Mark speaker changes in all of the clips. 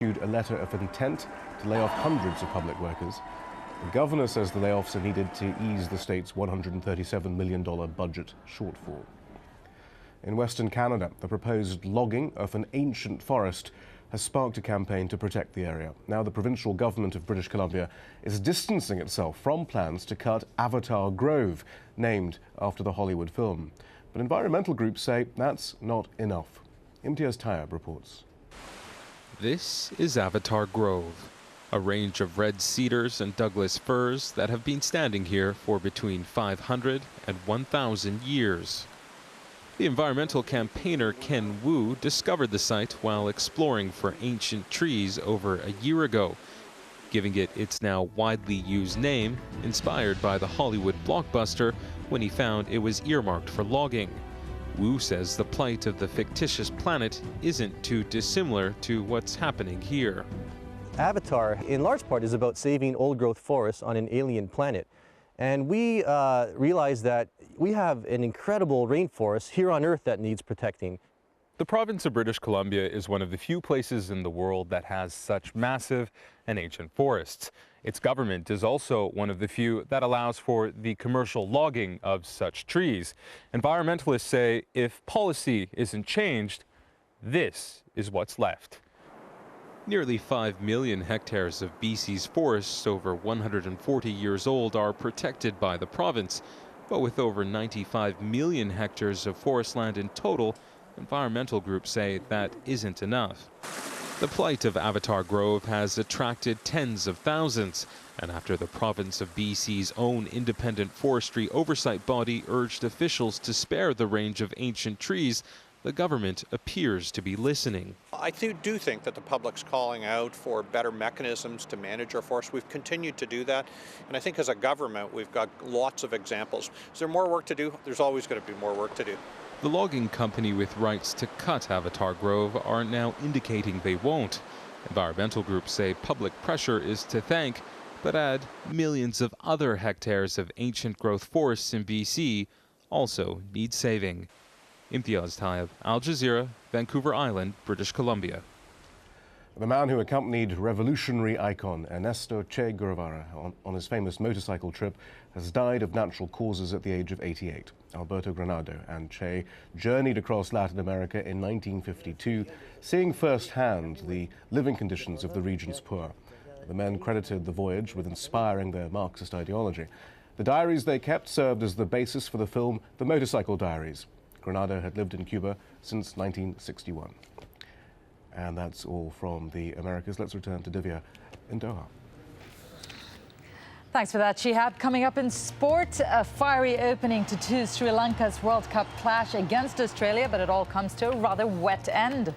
Speaker 1: issued a letter of intent to lay off hundreds of public workers. The governor says the layoffs are needed to ease the state's $137 million budget shortfall. In Western Canada, the proposed logging of an ancient forest has sparked a campaign to protect the area. Now the provincial government of British Columbia is distancing itself from plans to cut Avatar Grove, named after the Hollywood film. But environmental groups say that's not enough. Imtiaz Tayyab reports.
Speaker 2: This is Avatar Grove, a range of red cedars and Douglas firs that have been standing here for between 500 and 1,000 years. The environmental campaigner Ken Wu discovered the site while exploring for ancient trees over a year ago, giving it its now widely used name, inspired by the Hollywood blockbuster when he found it was earmarked for logging. Wu says the plight of the fictitious planet isn't too dissimilar to what's happening here.
Speaker 3: Avatar, in large part, is about saving old-growth forests on an alien planet. And we realized that we have an incredible rainforest here on Earth that needs protecting.
Speaker 2: The province of British Columbia is one of the few places in the world that has such massive and ancient forests. Its government is also one of the few that allows for the commercial logging of such trees. Environmentalists say if policy isn't changed, this is what's left. Nearly 5 million hectares of BC's forests over 140 years old are protected by the province. But with over 95 million hectares of forest land in total, environmental groups say that isn't enough. The plight of Avatar Grove has attracted tens of thousands, and after the province of BC's own independent forestry oversight body urged officials to spare the range of ancient trees, the government appears to be listening.
Speaker 4: I do think that the public's calling out for better mechanisms to manage our forests. We've continued to do that, and I think as a government we've got lots of examples. Is there more work to do? There's always going to be more work to do.
Speaker 2: The logging company with rights to cut Avatar Grove are now indicating they won't. Environmental groups say public pressure is to thank, but add millions of other hectares of ancient growth forests in BC also need saving. Imtiaz Tayyab, AlJazeera, Vancouver Island, British Columbia.
Speaker 1: The man who accompanied revolutionary icon Ernesto Che Guevara on his famous motorcycle trip has died of natural causes at the age of 88. Alberto Granado and Che journeyed across Latin America in 1952, seeing firsthand the living conditions of the region's poor. The men credited the voyage with inspiring their Marxist ideology. The diaries they kept served as the basis for the film The Motorcycle Diaries. Granado had lived in Cuba since 1961. And that's all from the Americas. Let's return to Divya in Doha.
Speaker 5: Thanks for that, Shihab. Coming up in sport, a fiery opening to Sri Lanka's World Cup clash against Australia, but it all comes to a rather wet end.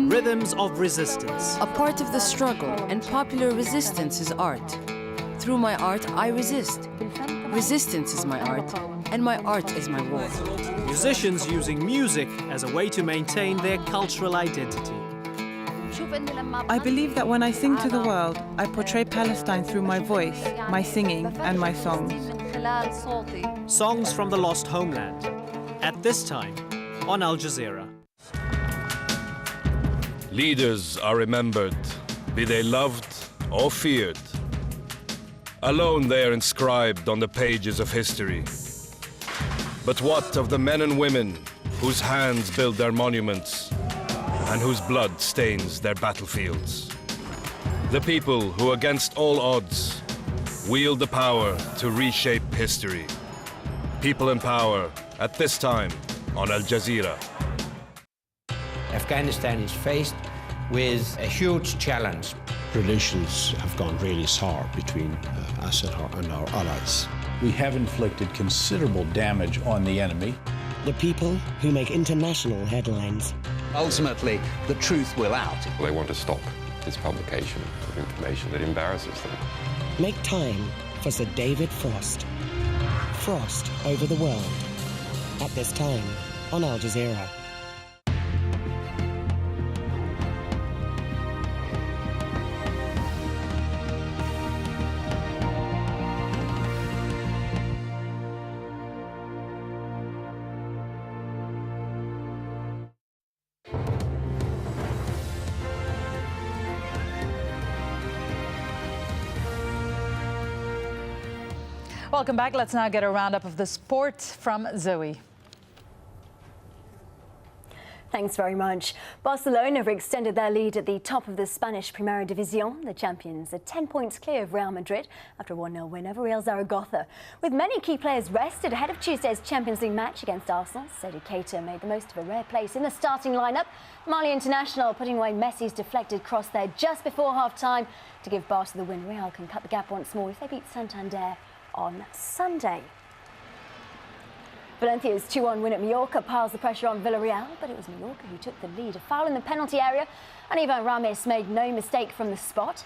Speaker 6: Rhythms of resistance.
Speaker 7: A part of the struggle and popular resistance is art. Through my art, I resist. Resistance is my art, and my art is my war.
Speaker 6: Musicians using music as a way to maintain their cultural identity.
Speaker 8: I believe that when I sing to the world, I portray Palestine through my voice, my singing, and my songs.
Speaker 6: Songs from the lost homeland. At this time, on Al Jazeera.
Speaker 9: Leaders are remembered, be they loved or feared. Alone they are inscribed on the pages of history. But what of the men and women whose hands build their monuments and whose blood stains their battlefields? The people who, against all odds, wield the power to reshape history. People in power at this time on Al Jazeera.
Speaker 10: Afghanistan is faced with a huge challenge.
Speaker 11: Relations have gone really sour between us and our allies.
Speaker 12: We have inflicted considerable damage on the enemy.
Speaker 13: The people who make international headlines.
Speaker 14: Ultimately, the truth will out.
Speaker 15: They want to stop this publication of information that embarrasses them.
Speaker 13: Make time for Sir David Frost. Frost over the world. At this time on Al Jazeera.
Speaker 5: Welcome back. Let's now get a roundup of the sport from Zoe.
Speaker 16: Thanks very much. Barcelona have extended their lead at the top of the Spanish Primera División. The champions are 10 points clear of Real Madrid after a 1-0 win over Real Zaragoza. With many key players rested ahead of Tuesday's Champions League match against Arsenal, Cedi Keita made the most of a rare place in the starting lineup. Mali International putting away Messi's deflected cross there just before half-time to give Barca the win. Real can cut the gap once more if they beat Santander on Sunday. Valencia's 2-1 win at Mallorca piles the pressure on Villarreal, but it was Mallorca who took the lead. A foul in the penalty area, and Ivan Ramis made no mistake from the spot.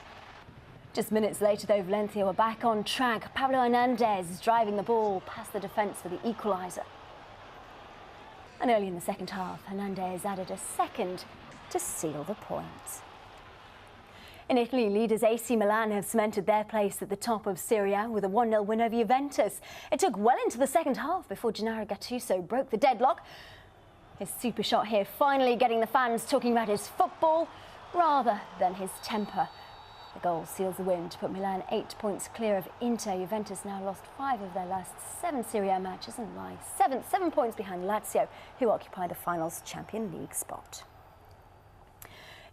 Speaker 16: Just minutes later, though, Valencia were back on track. Pablo Hernandez driving the ball past the defence for the equaliser. And early in the second half, Hernandez added a second to seal the points. In Italy, leaders AC Milan have cemented their place at the top of Serie A with a 1-0 win over Juventus. It took well into the second half before Gennaro Gattuso broke the deadlock. His super shot here finally getting the fans talking about his football rather than his temper. The goal seals the win to put Milan 8 points clear of Inter. Juventus now lost 5 of their last 7 Serie A matches and lie 7 points behind Lazio, who occupy the finals Champions League spot.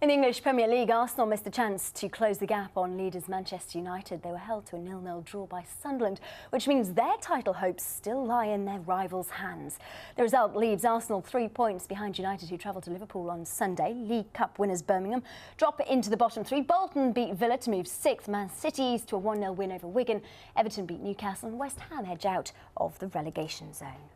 Speaker 16: In the English Premier League, Arsenal missed a chance to close the gap on leaders Manchester United. They were held to a 0-0 draw by Sunderland, which means their title hopes still lie in their rivals' hands. The result leaves Arsenal 3 points behind United, who travel to Liverpool on Sunday. League Cup winners Birmingham drop into the bottom 3. Bolton beat Villa to move 6th. Man City to a 1-0 win over Wigan. Everton beat Newcastle, and West Ham edge out of the relegation zone.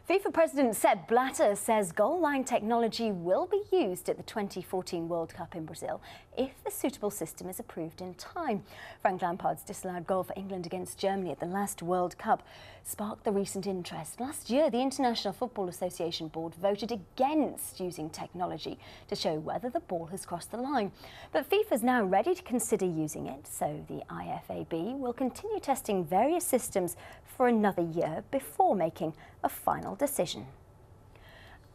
Speaker 16: FIFA President Sepp Blatter says goal line technology will be used at the 2014 World Cup in Brazil if a suitable system is approved in time. Frank Lampard's disallowed goal for England against Germany at the last World Cup sparked the recent interest. Last year, the International Football Association board voted against using technology to show whether the ball has crossed the line. But FIFA's now ready to consider using it, so the IFAB will continue testing various systems for another year before making a final decision.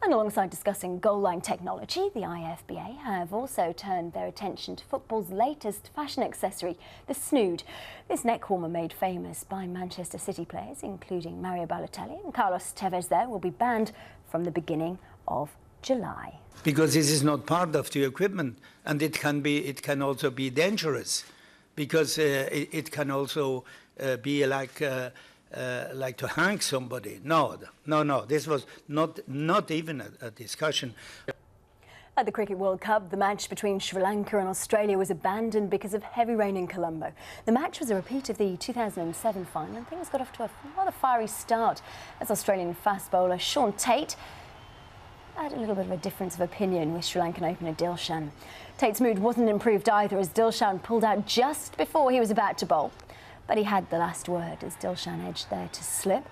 Speaker 16: And alongside discussing goal line technology, the IFBA have also turned their attention to football's latest fashion accessory, the snood. This neck warmer made famous by Manchester City players, including Mario Balotelli and Carlos Tevez there, will be banned from the beginning of July.
Speaker 17: Because this is not part of the equipment, and it can also be dangerous, because it can also be like to hang somebody. No, this was not even a discussion.
Speaker 16: At the Cricket World Cup, the match between Sri Lanka and Australia was abandoned because of heavy rain in Colombo. The match was a repeat of the 2007 final, and things got off to a rather fiery start as Australian fast bowler Sean Tate had a little bit of a difference of opinion with Sri Lankan opener Dilshan. Tate's mood wasn't improved either as Dilshan pulled out just before he was about to bowl. But he had the last word as Dilshan edged there to slip.